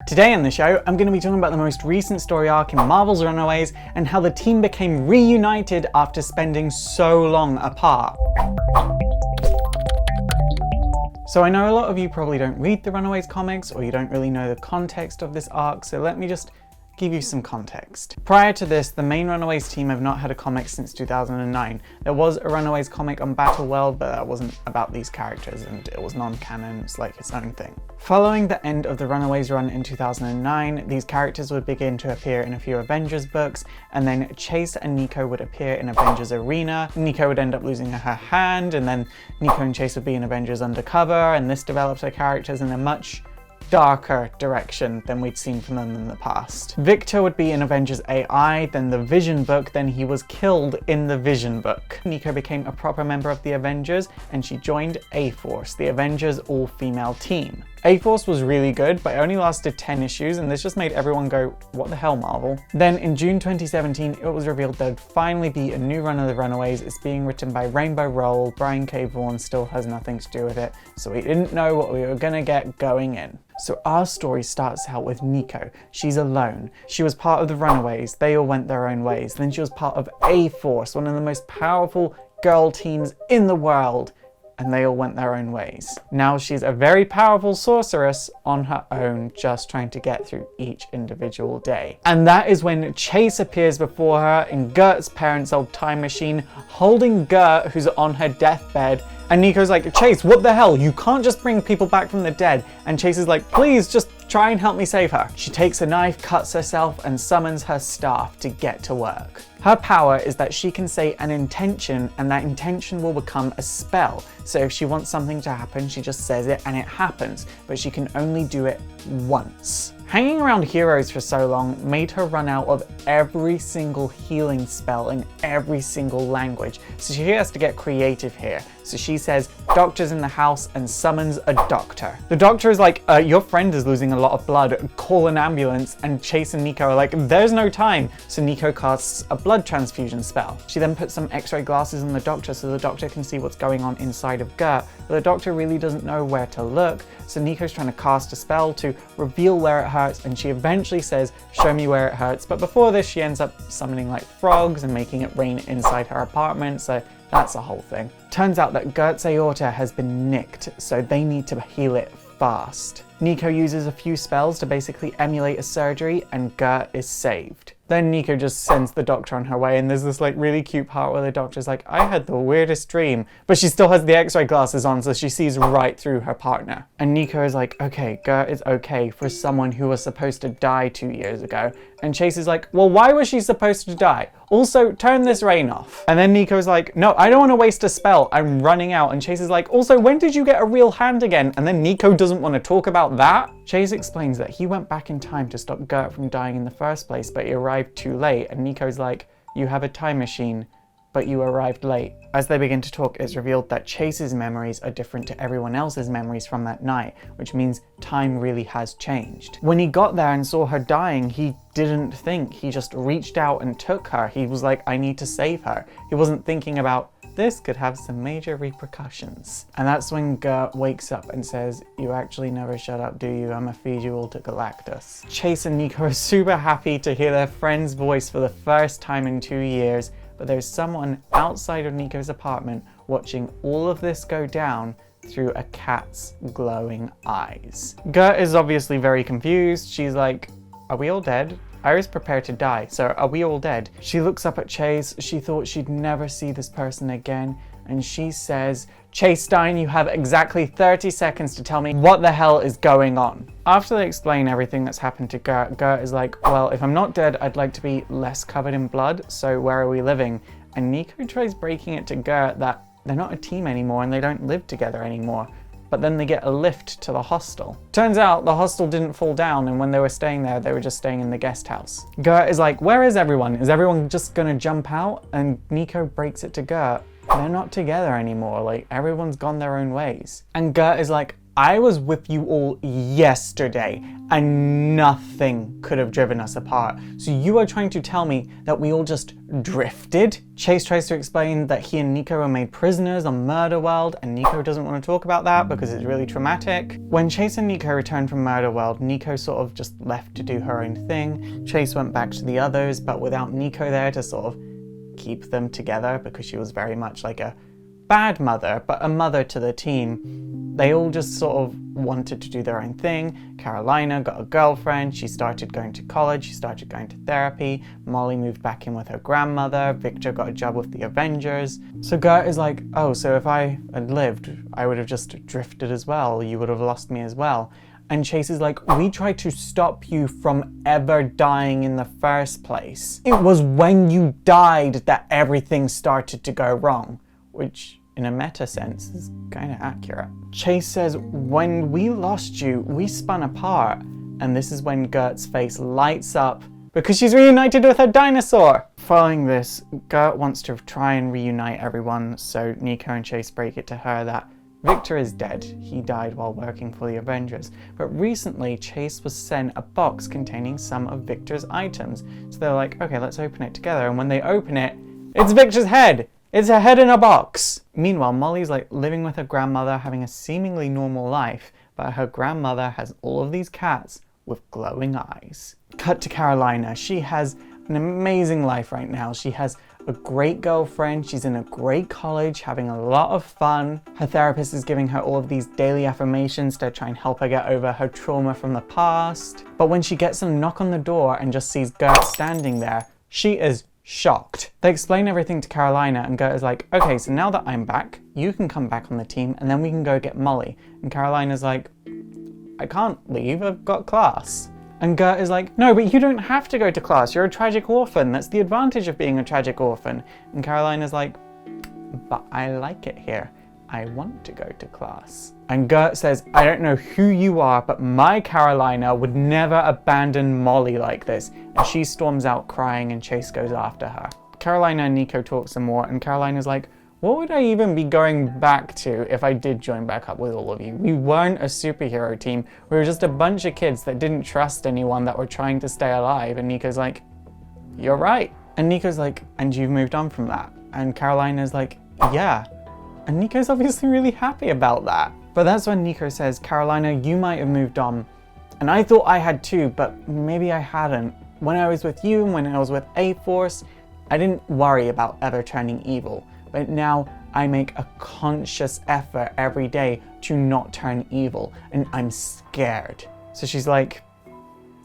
Today on the show, I'm going to be talking about the most recent story arc in Marvel's Runaways and how the team became reunited after spending so long apart. So I know a lot of you probably don't read the Runaways comics or you don't really know the context of this arc, so let me just give you some context. Prior to this, the main Runaways team have not had a comic since 2009. There was a Runaways comic on Battleworld, but that wasn't about these characters and it was non-canon, it's like its own thing. Following the end of the Runaways run in 2009, these characters would begin to appear in a few Avengers books, and then Chase and Nico would appear in Avengers Arena. Nico would end up losing her hand, and then Nico and Chase would be in Avengers Undercover, and this developed their characters in a much darker direction than we'd seen from them in the past. Victor would be in Avengers AI, then the Vision book, then he was killed in the Vision book. Nico became a proper member of the Avengers and she joined A-Force, the Avengers all-female team. A-Force was really good, but it only lasted 10 issues, and this just made everyone go, what the hell, Marvel? Then in June 2017, it was revealed there'd finally be a new run of the Runaways. It's being written by Rainbow Rowell. Brian K. Vaughan still has nothing to do with it, so we didn't know what we were gonna get going in. So our story starts out with Nico. She's alone. She was part of the Runaways. They all went their own ways. Then she was part of A-Force, one of the most powerful girl teams in the world, and they all went their own ways. Now she's a very powerful sorceress on her own, just trying to get through each individual day. And that is when Chase appears before her in Gert's parents' old time machine, holding Gert, who's on her deathbed. And Nico's like, Chase, what the hell? You can't just bring people back from the dead. And Chase is like, please, just try and help me save her. She takes a knife, cuts herself, and summons her staff to get to work. Her power is that she can say an intention, and that intention will become a spell. So if she wants something to happen, she just says it and it happens, but she can only do it once. Hanging around heroes for so long made her run out of every single healing spell in every single language, so she has to get creative here. So she says, doctor's in the house, and summons a doctor. The doctor is like, your friend is losing a lot of blood, call an ambulance, and Chase and Nico are like, there's no time. So Nico casts a blood transfusion spell. She then puts some x-ray glasses on the doctor so the doctor can see what's going on inside of Gert, but the doctor really doesn't know where to look, so Nico's trying to cast a spell to reveal where it hurts, and she eventually says, show me where it hurts, but before this she ends up summoning like frogs and making it rain inside her apartment, so that's a whole thing. Turns out that Gert's aorta has been nicked, so they need to heal it fast. Nico uses a few spells to basically emulate a surgery, and Gert is saved. Then Nico just sends the doctor on her way, and there's this like really cute part where the doctor's like, I had the weirdest dream, but she still has the x-ray glasses on, so she sees right through her partner. And Nico is like, okay, Gert is okay for someone who was supposed to die 2 years ago. And Chase is like, well, why was she supposed to die? Also, turn this rain off. And then Nico's like, no, I don't want to waste a spell, I'm running out. And Chase is like, also, when did you get a real hand again? And then Nico doesn't want to talk about that. Chase explains that he went back in time to stop Gert from dying in the first place, but he arrived too late. And Nico's like, you have a time machine, but you arrived late. As they begin to talk, it's revealed that Chase's memories are different to everyone else's memories from that night, which means time really has changed. When he got there and saw her dying, he didn't think, he just reached out and took her. He was like, I need to save her. He wasn't thinking about, this could have some major repercussions. And that's when Gert wakes up and says, you actually never shut up, do you? I'ma feed you all to Galactus. Chase and Nico are super happy to hear their friend's voice for the first time in 2 years, but there's someone outside of Nico's apartment watching all of this go down through a cat's glowing eyes. Gert is obviously very confused. She's like, are we all dead? I was prepared to die, so are we all dead? She looks up at Chase. She thought she'd never see this person again, and she says, Chase Stein, you have exactly 30 seconds to tell me what the hell is going on. After they explain everything that's happened to Gert, Gert is like, well, if I'm not dead, I'd like to be less covered in blood, so where are we living? And Nico tries breaking it to Gert that they're not a team anymore and they don't live together anymore. But then they get a lift to the hostel. Turns out the hostel didn't fall down, and when they were staying there, they were just staying in the guest house. Gert is like, where is everyone? Is everyone just gonna jump out? And Nico breaks it to Gert, they're not together anymore, like everyone's gone their own ways. And Gert is like, I was with you all yesterday and nothing could have driven us apart. So you are trying to tell me that we all just drifted? Chase tries to explain that he and Nico were made prisoners on Murder World, and Nico doesn't want to talk about that because it's really traumatic. When Chase and Nico returned from Murder World, Nico sort of just left to do her own thing. Chase went back to the others, but without Nico there to sort of keep them together, because she was very much like a bad mother, but a mother to the team. They all just sort of wanted to do their own thing. Carolina got a girlfriend, she started going to college, she started going to therapy. Molly moved back in with her grandmother. Victor got a job with the Avengers. So Gert is like, oh, so if I had lived, I would have just drifted as well. You would have lost me as well. And Chase is like, we tried to stop you from ever dying in the first place. It was when you died that everything started to go wrong, which in a meta sense is kind of accurate. Chase says, when we lost you, we spun apart. And this is when Gert's face lights up because she's reunited with her dinosaur. Following this, Gert wants to try and reunite everyone, so Nico and Chase break it to her that Victor is dead. He died while working for the Avengers. But recently, Chase was sent a box containing some of Victor's items. So they're like, okay, let's open it together. And when they open it, it's Victor's head. It's a head in a box. Meanwhile, Molly's like living with her grandmother, having a seemingly normal life, but her grandmother has all of these cats with glowing eyes. Cut to Carolina. She has an amazing life right now. She has a great girlfriend. She's in a great college, having a lot of fun. Her therapist is giving her all of these daily affirmations to try and help her get over her trauma from the past. But when she gets a knock on the door and just sees Gert standing there, she is shocked. They explain everything to Carolina and Gert is like, okay, so now that I'm back, you can come back on the team and then we can go get Molly. And Carolina's like, I can't leave, I've got class. And Gert is like, no, but you don't have to go to class. You're a tragic orphan. That's the advantage of being a tragic orphan. And Carolina's like, but I like it here. I want to go to class. And Gert says, I don't know who you are, but my Carolina would never abandon Molly like this. And she storms out crying and Chase goes after her. Carolina and Nico talk some more and Carolina's like, what would I even be going back to if I did join back up with all of you? We weren't a superhero team. We were just a bunch of kids that didn't trust anyone, that were trying to stay alive. And Nico's like, you're right. And Nico's like, and you've moved on from that? And Carolina's like, yeah. And Nico's obviously really happy about that. But that's when Nico says, Carolina, you might have moved on. And I thought I had too, but maybe I hadn't. When I was with you and when I was with A-Force, I didn't worry about ever turning evil. But now I make a conscious effort every day to not turn evil, and I'm scared. So she's like,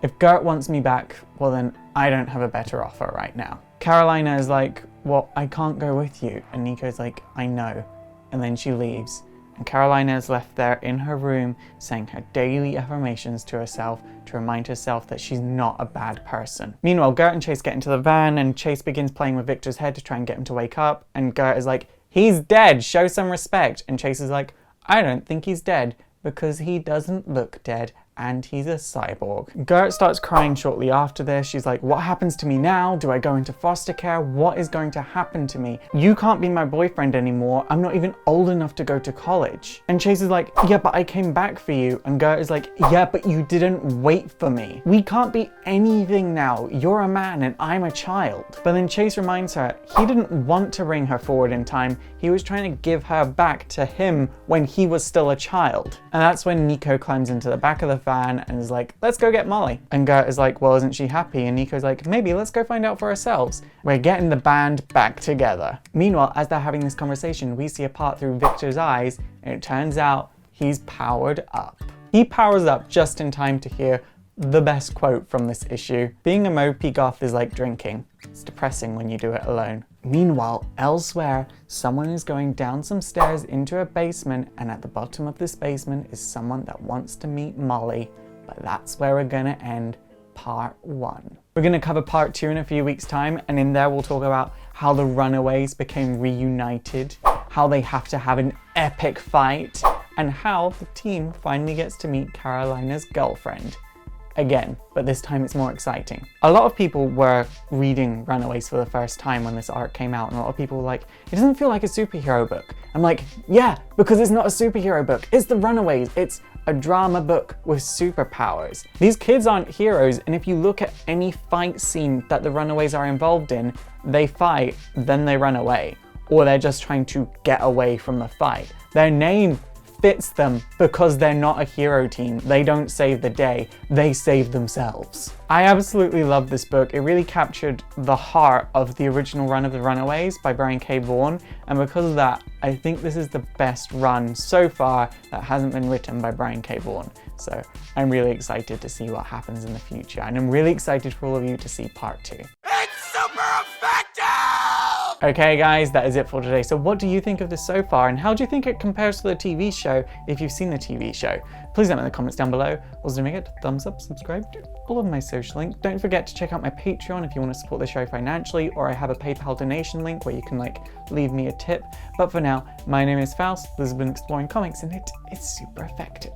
if Gert wants me back, well then I don't have a better offer right now. Carolina is like, well, I can't go with you. And Nico's like, I know. And then she leaves. And Carolina is left there in her room saying her daily affirmations to herself to remind herself that she's not a bad person. Meanwhile, Gert and Chase get into the van and Chase begins playing with Victor's head to try and get him to wake up. And Gert is like, he's dead, show some respect. And Chase is like, I don't think he's dead because he doesn't look dead and he's a cyborg. Gert starts crying shortly after this. She's like, what happens to me now? Do I go into foster care? What is going to happen to me? You can't be my boyfriend anymore. I'm not even old enough to go to college. And Chase is like, yeah, but I came back for you. And Gert is like, yeah, but you didn't wait for me. We can't be anything now. You're a man and I'm a child. But then Chase reminds her, he didn't want to bring her forward in time. He was trying to give her back to him when he was still a child. And that's when Nico climbs into the back of the van and is like, let's go get Molly. And Gert is like, well, isn't she happy? And Nico's like, maybe let's go find out for ourselves. We're getting the band back together. Meanwhile, as they're having this conversation, we see a part through Victor's eyes, and it turns out he's powered up. He powers up just in time to hear the best quote from this issue. Being a mopey goth is like drinking. It's depressing when you do it alone. Meanwhile, elsewhere, someone is going down some stairs into a basement, and at the bottom of this basement is someone that wants to meet Molly. But that's where we're gonna end part 1. We're gonna cover part 2 in a few weeks' time, and in there we'll talk about how the Runaways became reunited, how they have to have an epic fight, and how the team finally gets to meet Carolina's girlfriend. again, but this time it's more exciting. A lot of people were reading Runaways for the first time when this arc came out, and a lot of people were like, it doesn't feel like a superhero book. I'm like, yeah, because it's not a superhero book. It's the Runaways. It's a drama book with superpowers. These kids aren't heroes, and if you look at any fight scene that the Runaways are involved in, they fight, then they run away, or they're just trying to get away from the fight. Their name fits them because they're not a hero team. They don't save the day, they save themselves. I absolutely love this book. It really captured the heart of the original run of the Runaways by Brian K. Vaughan, and because of that, I think this is the best run so far that hasn't been written by Brian K. Vaughan. So I'm really excited to see what happens in the future, and I'm really excited for all of you to see part 2. It's super effective! Okay guys, that is it for today. So what do you think of this so far, and how do you think it compares to the TV show if you've seen the TV show? Please let me know in the comments down below. Also, don't forget to thumbs up, subscribe to all of my social links. Don't forget to check out my Patreon if you want to support the show financially, or I have a PayPal donation link where you can leave me a tip. But for now, my name is Faust. This has been Exploring Comics, and it's super effective.